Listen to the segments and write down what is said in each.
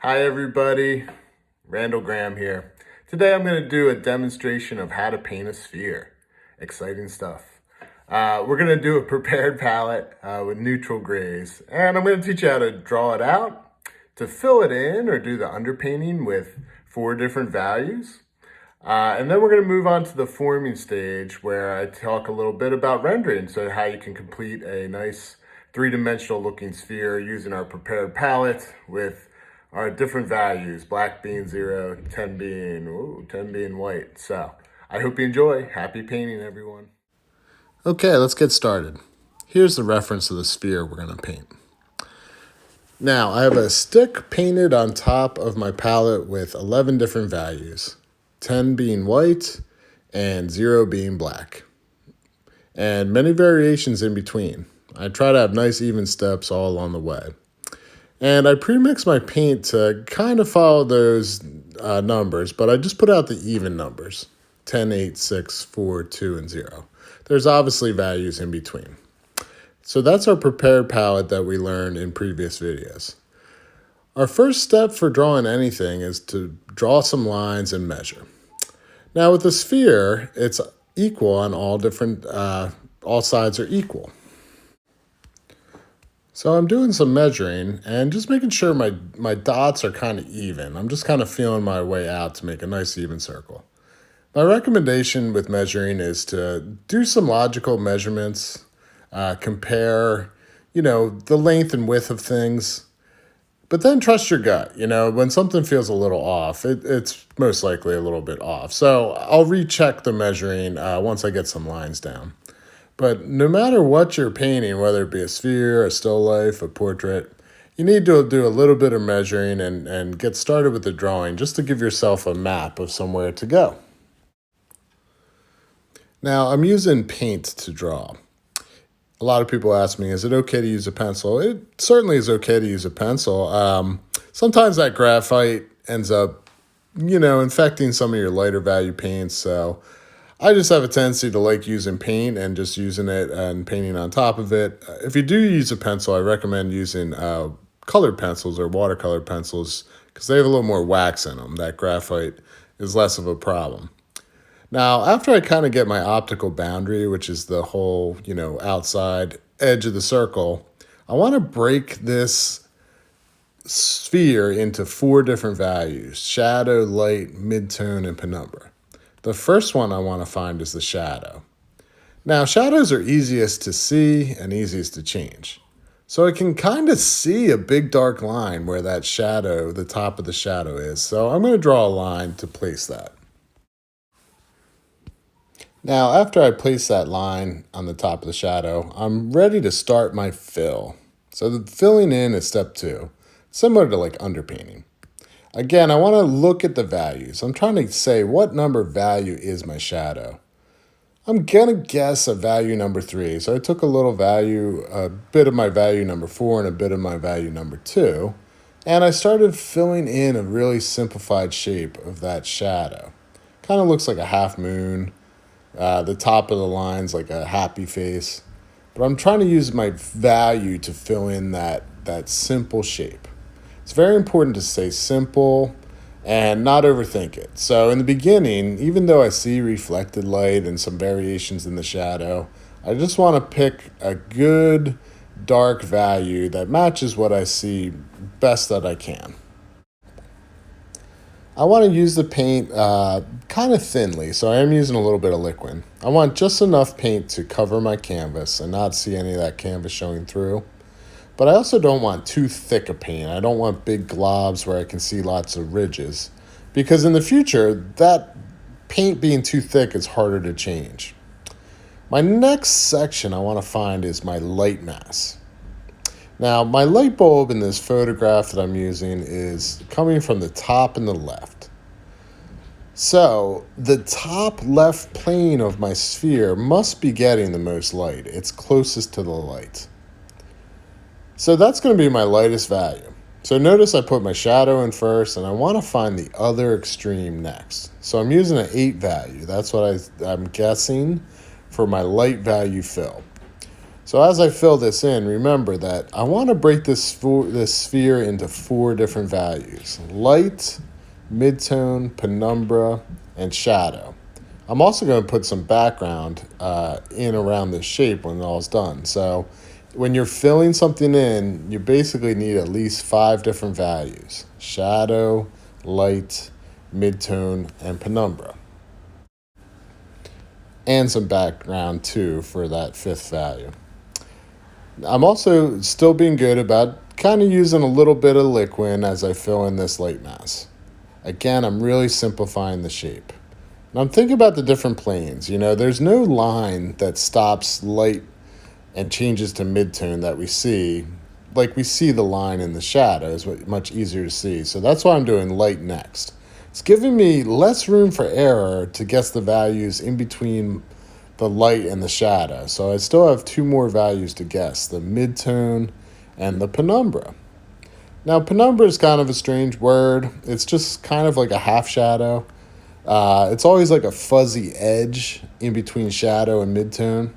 Hi everybody, Randall Graham here. Today I'm going to do a demonstration of how to paint a sphere. Exciting stuff. We're going to do a prepared palette with neutral grays, and I'm going to teach you how to draw it out, to fill it in or do the underpainting with 4 different values. And then we're going to move on to the forming stage where I talk a little bit about rendering, so how you can complete a nice three-dimensional looking sphere using our prepared palette with our different values, black being 0, 10 being white. So I hope you enjoy. Happy painting, everyone. Okay, let's get started. Here's the reference of the sphere we're going to paint. Now, I have a stick painted on top of my palette with 11 different values, 10 being white and 0 being black, and many variations in between. I try to have nice even steps all along the way. And I pre-mix my paint to kind of follow those numbers, but I just put out the even numbers, 10, 8, 6, 4, 2, and 0. There's obviously values in between. So that's our prepared palette that we learned in previous videos. Our first step for drawing anything is to draw some lines and measure. Now with the sphere, it's equal on all sides are equal. So I'm doing some measuring and just making sure my dots are kind of even. I'm just kind of feeling my way out to make a nice even circle. My recommendation with measuring is to do some logical measurements, compare, the length and width of things, but then trust your gut. When something feels a little off, it's most likely a little bit off. So I'll recheck the measuring once I get some lines down. But no matter what you're painting, whether it be a sphere, a still life, a portrait, you need to do a little bit of measuring and get started with the drawing just to give yourself a map of somewhere to go. Now, I'm using paint to draw. A lot of people ask me, is it okay to use a pencil? It certainly is okay to use a pencil. Sometimes that graphite ends up, infecting some of your lighter value paints, so I just have a tendency to like using paint and just using it and painting on top of it. If you do use a pencil, I recommend using colored pencils or watercolor pencils because they have a little more wax in them. That graphite is less of a problem. Now, after I kind of get my optical boundary, which is the whole, outside edge of the circle, I want to break this sphere into 4 different values: shadow, light, midtone, and penumbra. The first one I want to find is the shadow. Now, shadows are easiest to see and easiest to change. So I can kind of see a big dark line where that shadow, the top of the shadow is. So I'm going to draw a line to place that. Now, after I place that line on the top of the shadow, I'm ready to start my fill. So the filling in is step 2, similar to like underpainting. Again, I want to look at the values. I'm trying to say what number value is my shadow. I'm going to guess a value number 3. So I took a bit of my value number 4 and a bit of my value number 2. And I started filling in a really simplified shape of that shadow. Kind of looks like a half moon. The top of the line's like a happy face. But I'm trying to use my value to fill in that simple shape. It's very important to stay simple and not overthink it. So in the beginning, even though I see reflected light and some variations in the shadow, I just want to pick a good dark value that matches what I see best that I can. I want to use the paint kind of thinly, so I am using a little bit of liquid. I want just enough paint to cover my canvas and not see any of that canvas showing through. But I also don't want too thick a paint. I don't want big globs where I can see lots of ridges. Because in the future, that paint being too thick is harder to change. My next section I want to find is my light mass. Now, my light bulb in this photograph that I'm using is coming from the top and the left. So the top left plane of my sphere must be getting the most light. It's closest to the light. So that's going to be my lightest value. So notice I put my shadow in first, and I want to find the other extreme next. So I'm using an 8 value. That's what I'm guessing for my light value fill. So as I fill this in, remember that I want to break this sphere into 4 different values: light, midtone, penumbra, and shadow. I'm also going to put some background in around this shape when it all's done. So when you're filling something in, you basically need at least 5 different values: shadow, light, midtone, and penumbra. And some background too for that 5th value. I'm also still being good about kind of using a little bit of liquid as I fill in this light mass. Again, I'm really simplifying the shape. And I'm thinking about the different planes. There's no line that stops light and changes to midtone that we see. Like we see the line in the shadow is much easier to see. So that's why I'm doing light next. It's giving me less room for error to guess the values in between the light and the shadow. So I still have 2 more values to guess: the midtone and the penumbra. Now, penumbra is kind of a strange word. It's just kind of like a half shadow. It's always like a fuzzy edge in between shadow and midtone.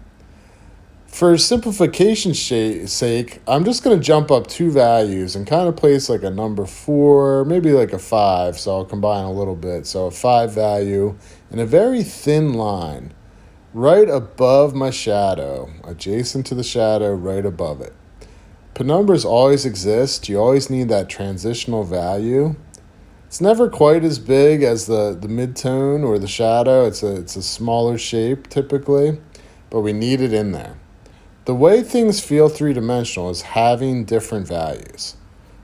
For simplification's sake, I'm just going to jump up 2 values and kind of place like a number 4, maybe like a 5. So I'll combine a little bit. So a 5 value and a very thin line right above my shadow, adjacent to the shadow, right above it. Penumbras always exist. You always need that transitional value. It's never quite as big as the midtone or the shadow. It's a smaller shape typically, but we need it in there. The way things feel 3-dimensional is having different values.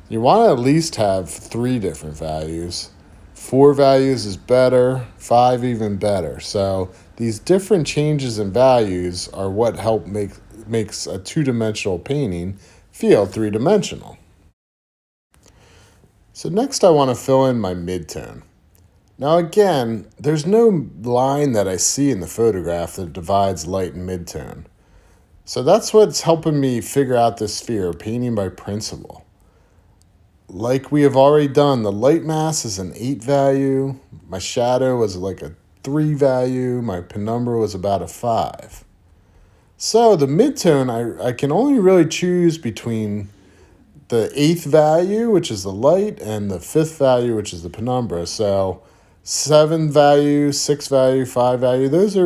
You want to at least have 3 different values. 4 values is better, 5 even better. So these different changes in values are what makes a 2-dimensional painting feel 3-dimensional. So next I want to fill in my midtone. Now again, there's no line that I see in the photograph that divides light and midtone. So that's what's helping me figure out this sphere, painting by principle. Like we have already done, the light mass is an 8 value, my shadow was like a 3 value, my penumbra was about a 5. So the midtone, I can only really choose between the 8th value, which is the light, and the 5th value, which is the penumbra. So 7 value, 6 value, 5 value, those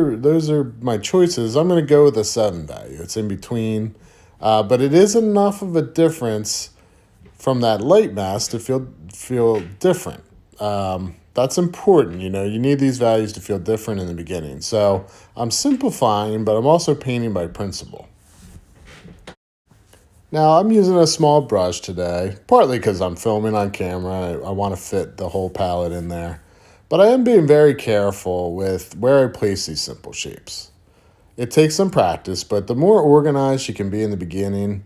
are my choices. I'm going to go with the 7 value. It's in between, but it is enough of a difference from that light mass to feel different. That's important. You need these values to feel different in the beginning. So I'm simplifying, but I'm also painting by principle. Now, I'm using a small brush today, partly because I'm filming on camera. I want to fit the whole palette in there. But I am being very careful with where I place these simple shapes. It takes some practice, but the more organized you can be in the beginning,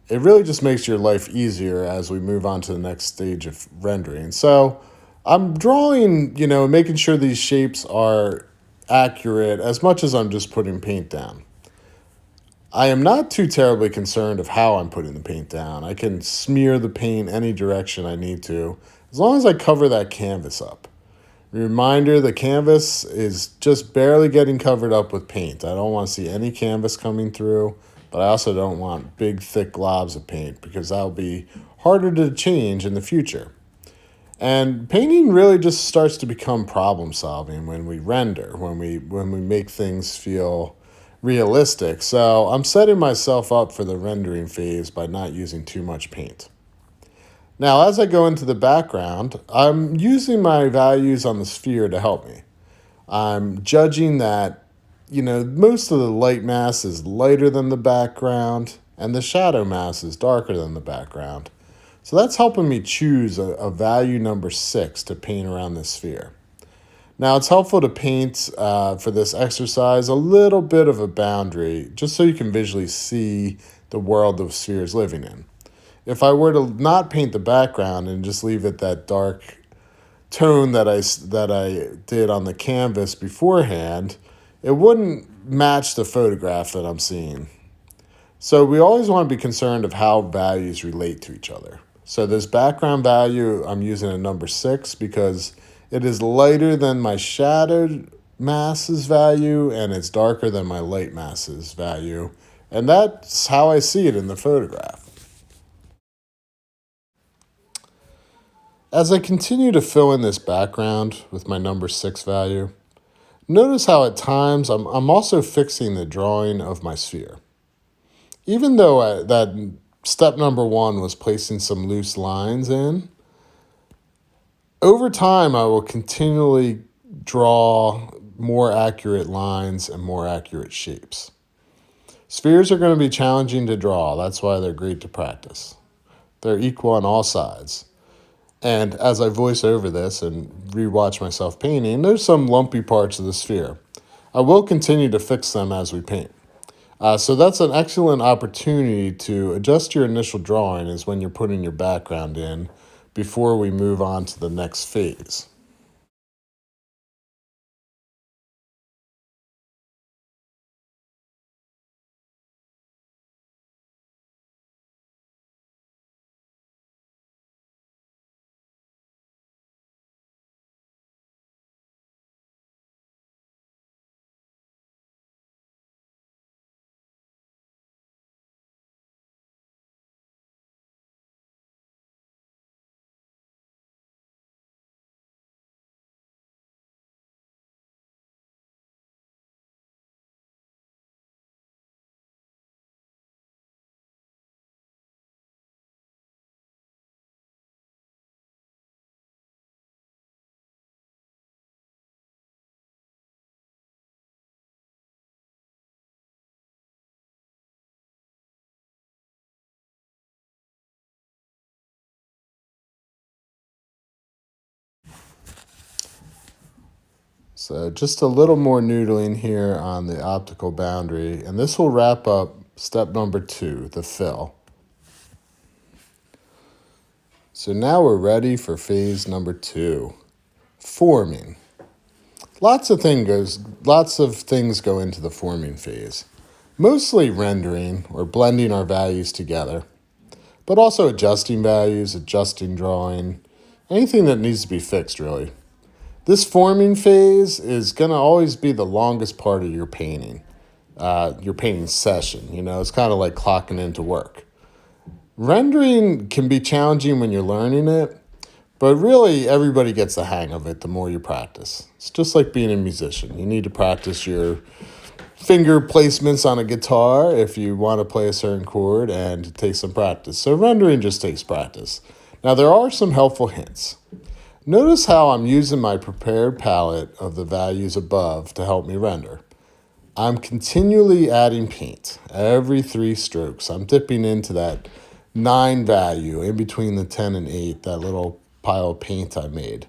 it really just makes your life easier as we move on to the next stage of rendering. So I'm drawing, making sure these shapes are accurate as much as I'm just putting paint down. I am not too terribly concerned of how I'm putting the paint down. I can smear the paint any direction I need to, as long as I cover that canvas up. Reminder, the canvas is just barely getting covered up with paint. I don't want to see any canvas coming through, but I also don't want big, thick globs of paint because that'll be harder to change in the future. And painting really just starts to become problem solving when we render, when we make things feel realistic. So I'm setting myself up for the rendering phase by not using too much paint. Now, as I go into the background, I'm using my values on the sphere to help me. I'm judging that, most of the light mass is lighter than the background, and the shadow mass is darker than the background. So that's helping me choose a value number 6 to paint around this sphere. Now, it's helpful to paint for this exercise a little bit of a boundary, just so you can visually see the world the sphere is living in. If I were to not paint the background and just leave it that dark tone that I did on the canvas beforehand, it wouldn't match the photograph that I'm seeing. So we always want to be concerned of how values relate to each other. So this background value, I'm using a number 6 because it is lighter than my shadow mass's value and it's darker than my light mass's value. And that's how I see it in the photograph. As I continue to fill in this background with my number 6 value, notice how at times I'm also fixing the drawing of my sphere. Even though that step number 1 was placing some loose lines in, over time I will continually draw more accurate lines and more accurate shapes. Spheres are going to be challenging to draw. That's why they're great to practice. They're equal on all sides. And as I voice over this and rewatch myself painting, there's some lumpy parts of the sphere. I will continue to fix them as we paint. So that's an excellent opportunity to adjust your initial drawing is when you're putting your background in before we move on to the next phase. So just a little more noodling here on the optical boundary, and this will wrap up step number 2, the fill. So now we're ready for phase number 2, forming. Lots of things go into the forming phase. Mostly rendering or blending our values together, but also adjusting values, adjusting drawing, anything that needs to be fixed really. This forming phase is going to always be the longest part of your painting session. It's kind of like clocking into work. Rendering can be challenging when you're learning it, but really everybody gets the hang of it the more you practice. It's just like being a musician. You need to practice your finger placements on a guitar if you want to play a certain chord, and it takes some practice. So rendering just takes practice. Now there are some helpful hints. Notice how I'm using my prepared palette of the values above to help me render. I'm continually adding paint. Every 3 strokes, I'm dipping into that 9 value in between the 10 and 8, that little pile of paint I made.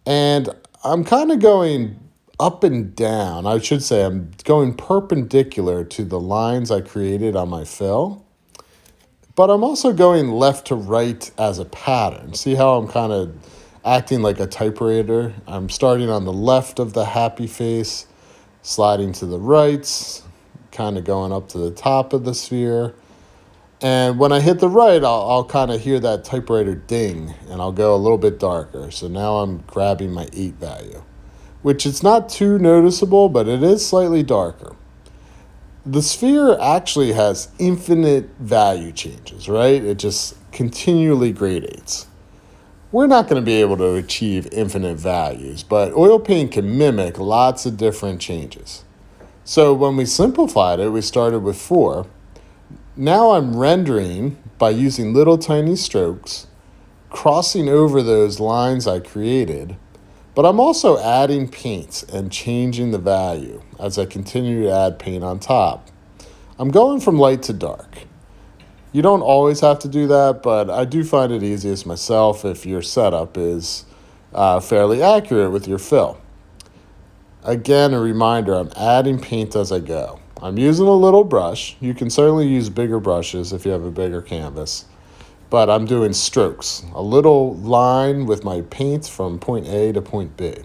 And I'm kind of going up and down. I should say I'm going perpendicular to the lines I created on my fill. But I'm also going left to right as a pattern. See how I'm kind of acting like a typewriter? I'm starting on the left of the happy face, sliding to the right, kind of going up to the top of the sphere. And when I hit the right, I'll kind of hear that typewriter ding, and I'll go a little bit darker. So now I'm grabbing my 8 value, which is not too noticeable, but it is slightly darker. The sphere actually has infinite value changes, right? It just continually gradates. We're not going to be able to achieve infinite values, but oil paint can mimic lots of different changes. So when we simplified it, we started with 4. Now I'm rendering by using little tiny strokes, crossing over those lines I created, but I'm also adding paint and changing the value as I continue to add paint on top. I'm going from light to dark. You don't always have to do that, but I do find it easiest myself if your setup is fairly accurate with your fill. Again, a reminder, I'm adding paint as I go. I'm using a little brush. You can certainly use bigger brushes if you have a bigger canvas. But I'm doing strokes, a little line with my paint from point A to point B.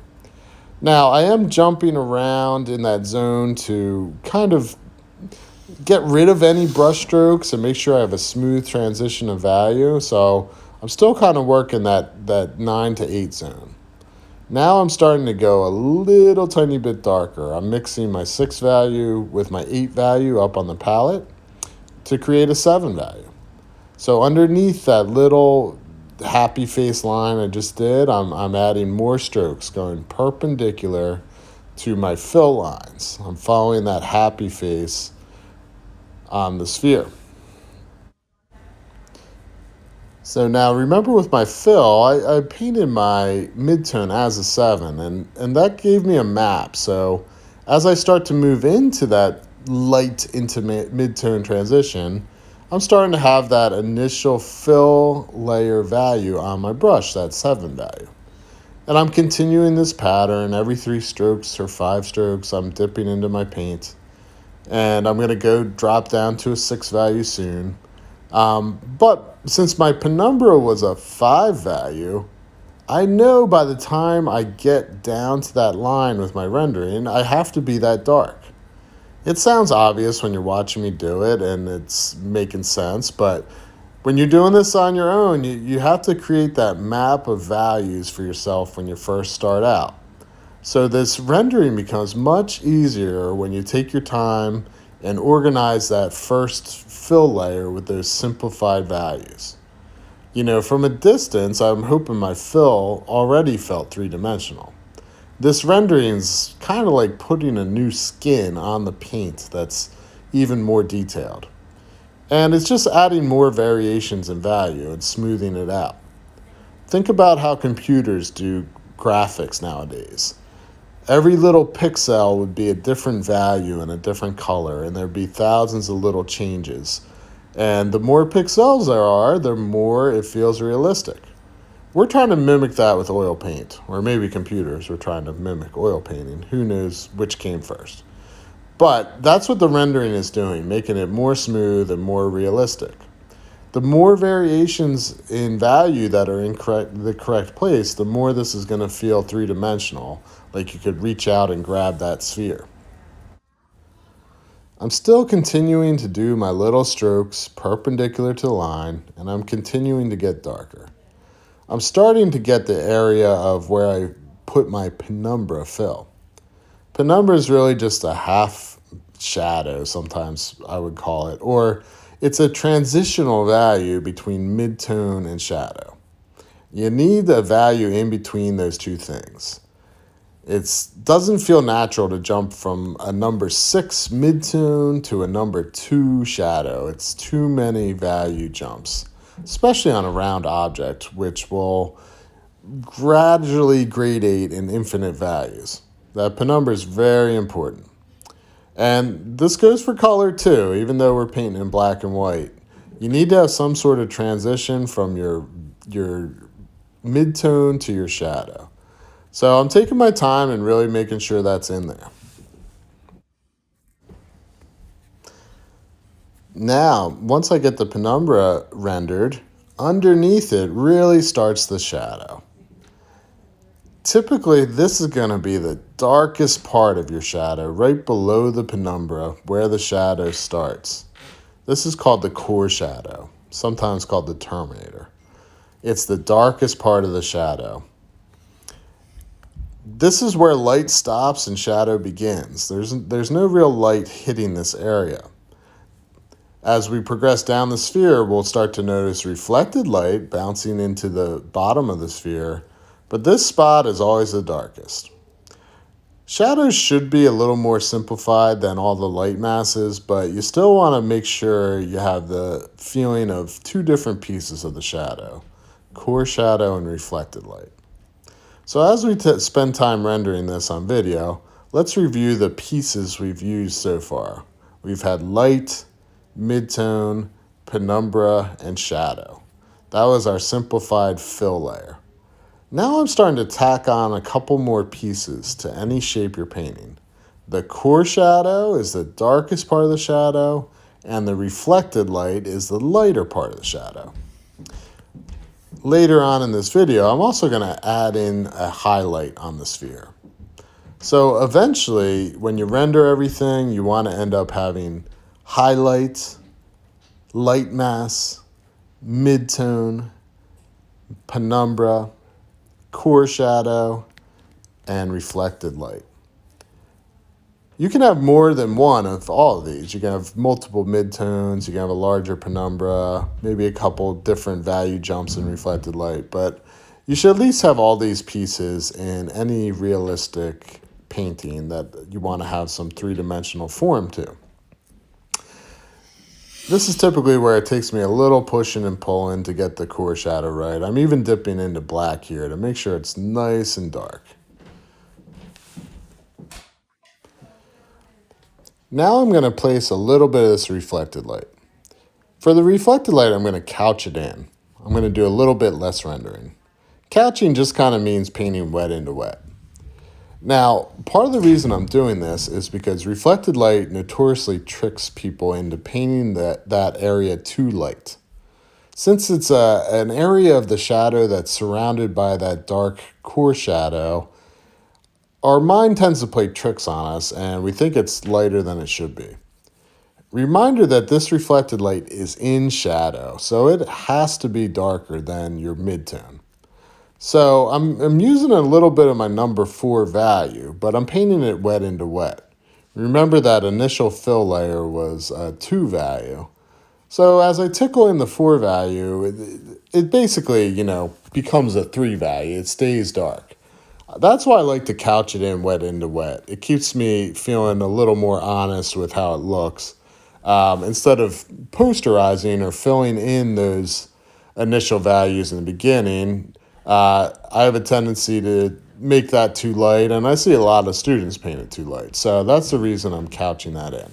Now, I am jumping around in that zone to kind of get rid of any brush strokes and make sure I have a smooth transition of value. So I'm still kind of working that 9 to 8 zone. Now I'm starting to go a little tiny bit darker. I'm mixing my 6 value with my 8 value up on the palette. to create a 7 value. So underneath that little happy face line I just did, I'm adding more strokes going perpendicular to my fill lines. I'm following that happy face on the sphere. So now remember with my fill, I painted my midtone as a 7, and that gave me a map. So as I start to move into that light into midtone transition, I'm starting to have that initial fill layer value on my brush, that 7 value. And I'm continuing this pattern. Every 3 strokes or 5 strokes, I'm dipping into my paint. And I'm going to go drop down to a 6 value soon. But since my Penumbra was a 5 value, I know by the time I get down to that line with my rendering, I have to be that dark. It sounds obvious when you're watching me do it and it's making sense, but when you're doing this on your own, you have to create that map of values for yourself when you first start out. So this rendering becomes much easier when you take your time and organize that first fill layer with those simplified values. From a distance, I'm hoping my fill already felt three-dimensional. This rendering is kind of like putting a new skin on the paint that's even more detailed. And it's just adding more variations in value and smoothing it out. Think about how computers do graphics nowadays. Every little pixel would be a different value and a different color, and there'd be thousands of little changes. And the more pixels there are, the more it feels realistic. We're trying to mimic that with oil paint, or maybe computers were trying to mimic oil painting. Who knows which came first? But that's what the rendering is doing, making it more smooth and more realistic. The more variations in value that are in the correct place, the more this is going to feel three-dimensional, like you could reach out and grab that sphere. I'm still continuing to do my little strokes perpendicular to the line, and I'm continuing to get darker. I'm starting to get the area of where I put my penumbra fill. Penumbra is really just a half shadow, sometimes I would call it, or it's a transitional value between midtone and shadow. You need a value in between those two things. It doesn't feel natural to jump from a number 6 midtone to a number 2 shadow. It's too many value jumps, especially on a round object, which will gradually gradate in infinite values. That penumbra is very important. And this goes for color too, even though we're painting in black and white. You need to have some sort of transition from your midtone to your shadow. So I'm taking my time and really making sure that's in there. Now, once I get the penumbra rendered, underneath it really starts the shadow. Typically, this is going to be the darkest part of your shadow, right below the penumbra, where the shadow starts. This is called the core shadow, sometimes called the terminator. It's the darkest part of the shadow. This is where light stops and shadow begins. There's no real light hitting this area. As we progress down the sphere, we'll start to notice reflected light bouncing into the bottom of the sphere, but this spot is always the darkest. Shadows should be a little more simplified than all the light masses, but you still want to make sure you have the feeling of two different pieces of the shadow, core shadow and reflected light. So as we spend time rendering this on video, let's review the pieces we've used so far. We've had light, midtone, penumbra, and shadow. That was our simplified fill layer. Now I'm starting to tack on a couple more pieces to any shape you're painting. The core shadow is the darkest part of the shadow, and the reflected light is the lighter part of the shadow. Later on in this video, I'm also going to add in a highlight on the sphere. So eventually, when you render everything, you want to end up having highlight, light mass, midtone, penumbra, core shadow, and reflected light. You can have more than one of all of these. You can have multiple midtones, you can have a larger penumbra, maybe a couple different value jumps in reflected light, but you should at least have all these pieces in any realistic painting that you want to have some three-dimensional form to. This is typically where it takes me a little pushing and pulling to get the core shadow right. I'm even dipping into black here to make sure it's nice and dark. Now I'm going to place a little bit of this reflected light. For the reflected light, I'm going to couch it in. I'm going to do a little bit less rendering. Couching just kind of means painting wet into wet. Now, part of the reason I'm doing this is because reflected light notoriously tricks people into painting that area too light. Since it's an area of the shadow that's surrounded by that dark core shadow, our mind tends to play tricks on us and we think it's lighter than it should be. Reminder that this reflected light is in shadow, so it has to be darker than your midtone. So I'm using a little bit of my number 4 value, but I'm painting it wet into wet. Remember that initial fill layer was a 2 value. So as I tickle in the 4 value, it basically, becomes a 3 value. It stays dark. That's why I like to couch it in wet into wet. It keeps me feeling a little more honest with how it looks. Instead of posterizing or filling in those initial values in the beginning, I have a tendency to make that too light, and I see a lot of students paint it too light. So that's the reason I'm couching that in.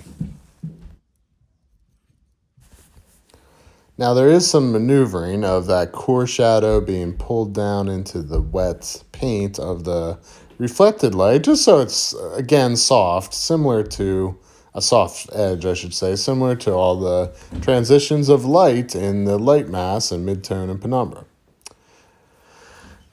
Now there is some maneuvering of that core shadow being pulled down into the wet paint of the reflected light, just so it's, again, soft, similar to a soft edge, I should say, similar to all the transitions of light in the light mass and midtone and penumbra.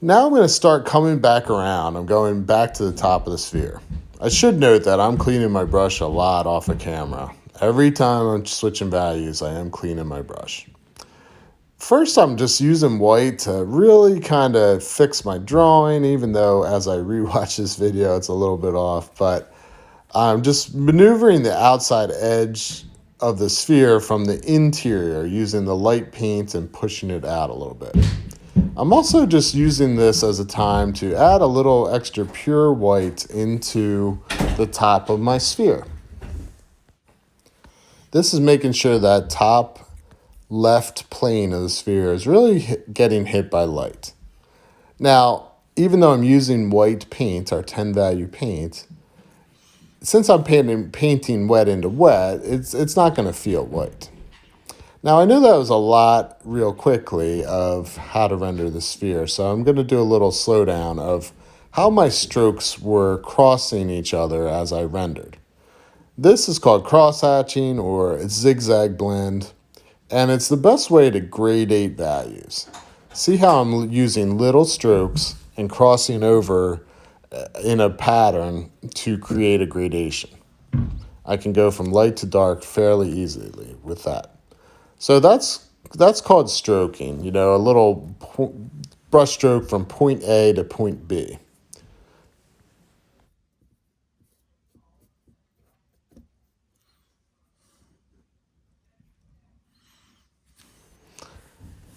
Now I'm going to start coming back around. I'm going back to the top of the sphere. I should note that I'm cleaning my brush a lot off of camera. Every time I'm switching values, I am cleaning my brush. First, I'm just using white to really kind of fix my drawing, even though as I rewatch this video, it's a little bit off. But I'm just maneuvering the outside edge of the sphere from the interior, using the light paint and pushing it out a little bit. I'm also just using this as a time to add a little extra pure white into the top of my sphere. This is making sure that top left plane of the sphere is really getting hit by light. Now, even though I'm using white paint, our 10 value paint, since I'm painting wet into wet, it's not going to feel white. Now, I know that was a lot real quickly of how to render the sphere, so I'm going to do a little slowdown of how my strokes were crossing each other as I rendered. This is called cross-hatching or a zigzag blend, and it's the best way to gradate values. See how I'm using little strokes and crossing over in a pattern to create a gradation. I can go from light to dark fairly easily with that. So that's called stroking, a little brush stroke from point A to point B.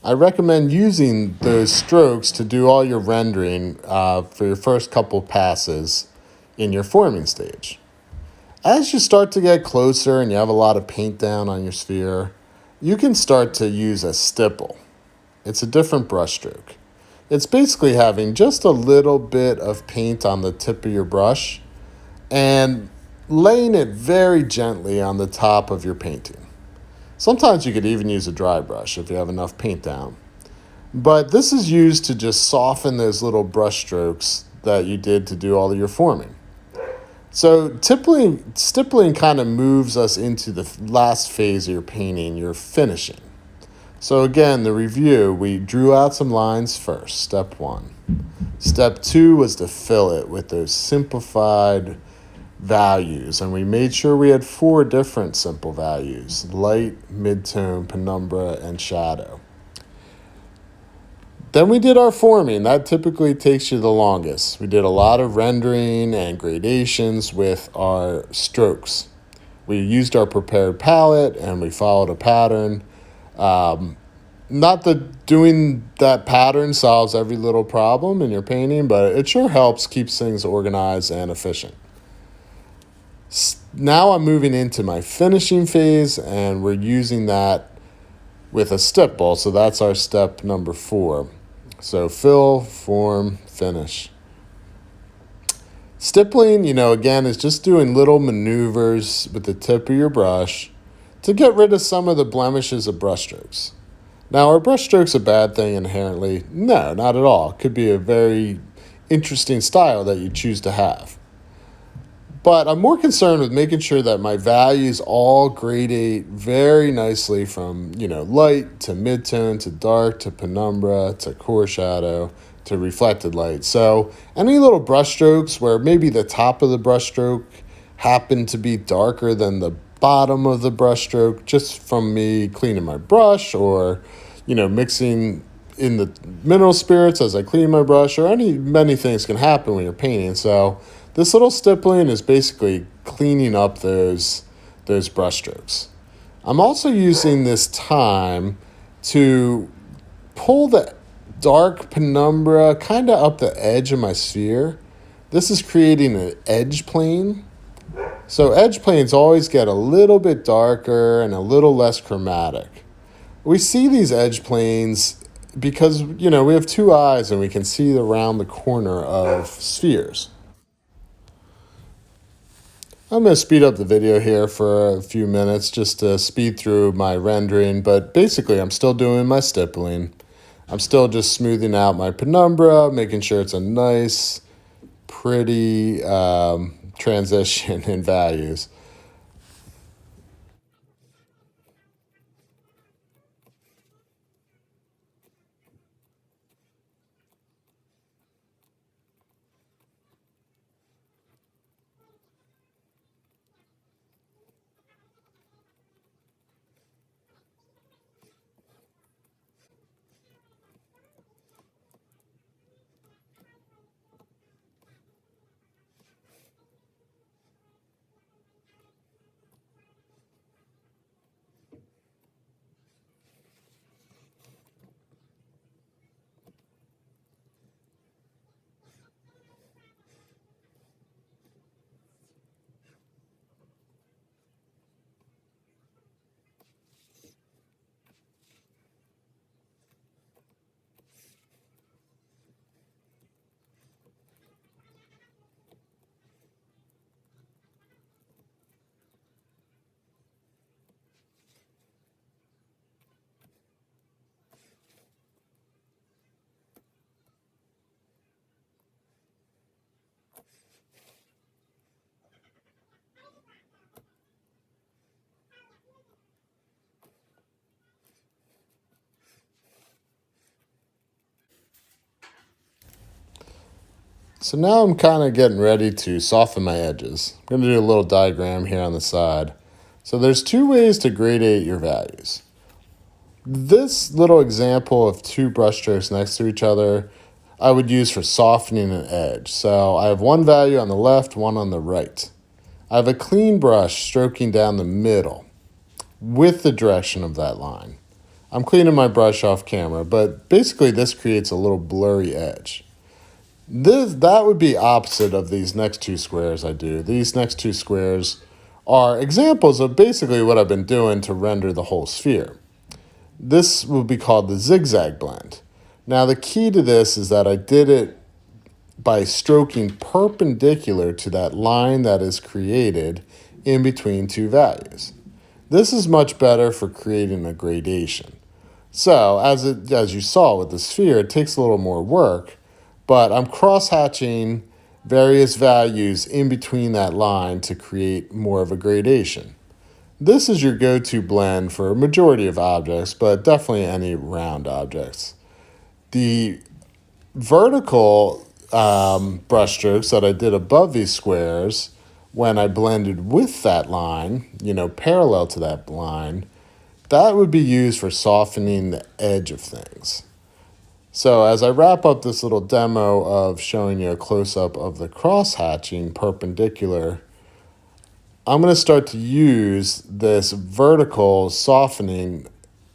I recommend using those strokes to do all your rendering for your first couple passes in your forming stage. As you start to get closer and you have a lot of paint down on your sphere, you can start to use a stipple. It's a different brush stroke. It's basically having just a little bit of paint on the tip of your brush and laying it very gently on the top of your painting. Sometimes you could even use a dry brush if you have enough paint down. But this is used to just soften those little brush strokes that you did to do all of your forming. So stippling kind of moves us into the last phase of your painting, your finishing. So again, the review, we drew out some lines first, step 1. Step 2 was to fill it with those simplified values, and we made sure we had 4 different simple values: light, midtone, penumbra, and shadow. Then we did our forming. That typically takes you the longest. We did a lot of rendering and gradations with our strokes. We used our prepared palette and we followed a pattern. Not that doing that pattern solves every little problem in your painting, but it sure helps, keeps things organized and efficient. Now I'm moving into my finishing phase, and we're using that with a stipple. So that's our step number 4. So fill, form, finish. Stippling, again, is just doing little maneuvers with the tip of your brush to get rid of some of the blemishes of brushstrokes. Now, are brushstrokes a bad thing inherently? No, not at all. It could be a very interesting style that you choose to have. But I'm more concerned with making sure that my values all gradate very nicely from, light to midtone to dark to penumbra to core shadow to reflected light. So any little brush strokes where maybe the top of the brush stroke happened to be darker than the bottom of the brush stroke, just from me cleaning my brush or, mixing in the mineral spirits as I clean my brush, or many things can happen when you're painting. So this little stippling is basically cleaning up those brush strokes. I'm also using this time to pull the dark penumbra kind of up the edge of my sphere. This is creating an edge plane. So edge planes always get a little bit darker and a little less chromatic. We see these edge planes because, we have 2 eyes and we can see around the corner of spheres. I'm going to speed up the video here for a few minutes just to speed through my rendering, but basically I'm still doing my stippling. I'm still just smoothing out my penumbra, making sure it's a nice, pretty transition in values. So now I'm kind of getting ready to soften my edges. I'm going to do a little diagram here on the side. So there's 2 ways to gradate your values. This little example of 2 brush strokes next to each other, I would use for softening an edge. So I have one value on the left, one on the right. I have a clean brush stroking down the middle with the direction of that line. I'm cleaning my brush off camera, but basically this creates a little blurry edge. That would be opposite of these next 2 squares I do. These next 2 squares are examples of basically what I've been doing to render the whole sphere. This will be called the zigzag blend. Now the key to this is that I did it by stroking perpendicular to that line that is created in between 2 values. This is much better for creating a gradation. So as you saw with the sphere, it takes a little more work, but I'm cross-hatching various values in between that line to create more of a gradation. This is your go-to blend for a majority of objects, but definitely any round objects. The vertical brushstrokes that I did above these squares, when I blended with that line, parallel to that line, that would be used for softening the edge of things. So as I wrap up this little demo of showing you a close-up of the cross-hatching perpendicular, I'm going to start to use this vertical softening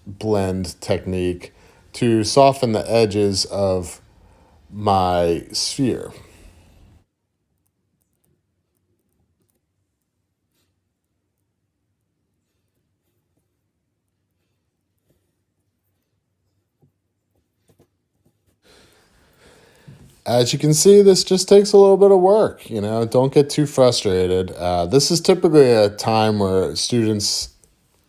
blend technique to soften the edges of my sphere. As you can see, this just takes a little bit of work. Don't get too frustrated. This is typically a time where students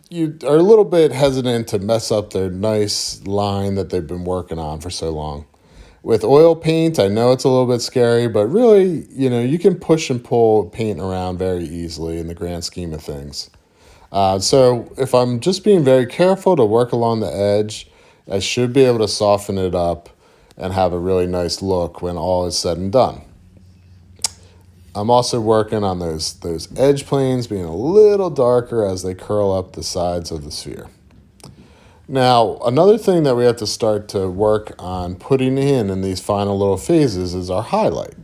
you are a little bit hesitant to mess up their nice line that they've been working on for so long. With oil paint, I know it's a little bit scary, but really, you can push and pull paint around very easily in the grand scheme of things. So if I'm just being very careful to work along the edge, I should be able to soften it up and have a really nice look when all is said and done. I'm also working on those edge planes being a little darker as they curl up the sides of the sphere. Now, another thing that we have to start to work on putting in these final little phases is our highlight.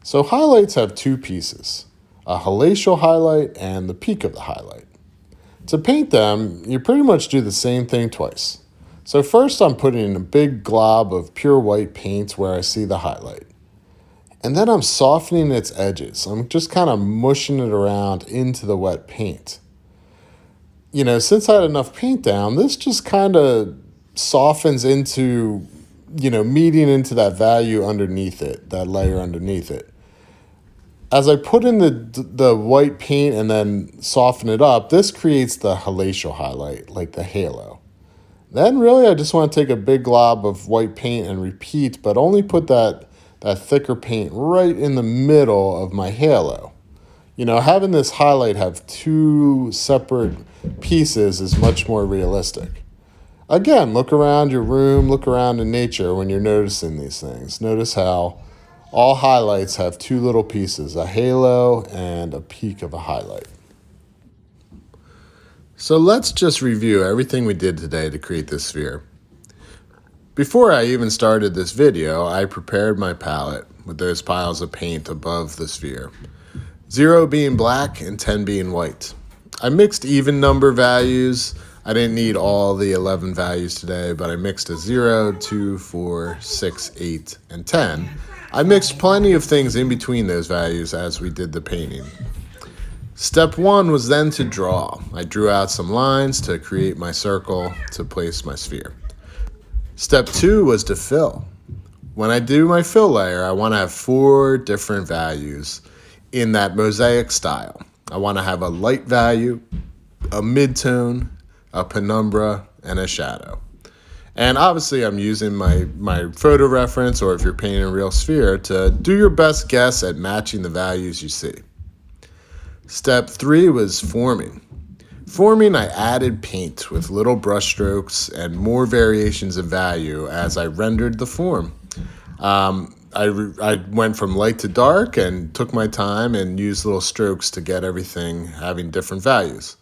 So highlights have two pieces, a halatial highlight and the peak of the highlight. To paint them, you pretty much do the same thing twice. So first I'm putting in a big glob of pure white paint where I see the highlight. And then I'm softening its edges. I'm just kind of mushing it around into the wet paint. Since I had enough paint down, this just kind of softens into, meeting into that value underneath it, that layer underneath it. As I put in the white paint and then soften it up, this creates the halatial highlight, like the halo. Then really I just want to take a big glob of white paint and repeat, but only put that thicker paint right in the middle of my halo. Having this highlight have two separate pieces is much more realistic. Again, look around your room, look around in nature when you're noticing these things. Notice how all highlights have two little pieces, a halo and a peak of a highlight. So let's just review everything we did today to create this sphere. Before I even started this video, I prepared my palette with those piles of paint above the sphere. 0 being black and 10 being white. I mixed even number values. I didn't need all the 11 values today, but I mixed a 0, 2, 4, 6, 8, and 10. I mixed plenty of things in between those values as we did the painting. Step 1 was then to draw. I drew out some lines to create my circle to place my sphere. Step 2 was to fill. When I do my fill layer, I want to have 4 different values in that mosaic style. I want to have a light value, a mid-tone, a penumbra, and a shadow. And obviously I'm using my photo reference, or if you're painting a real sphere, to do your best guess at matching the values you see. Step 3 was forming. Forming, I added paint with little brush strokes and more variations of value as I rendered the form. I went from light to dark and took my time and used little strokes to get everything having different values.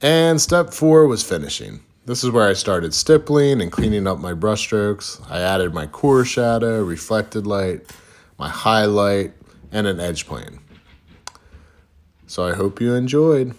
And step 4 was finishing. This is where I started stippling and cleaning up my brush strokes. I added my core shadow, reflected light, my highlight, and an edge plane. So I hope you enjoyed.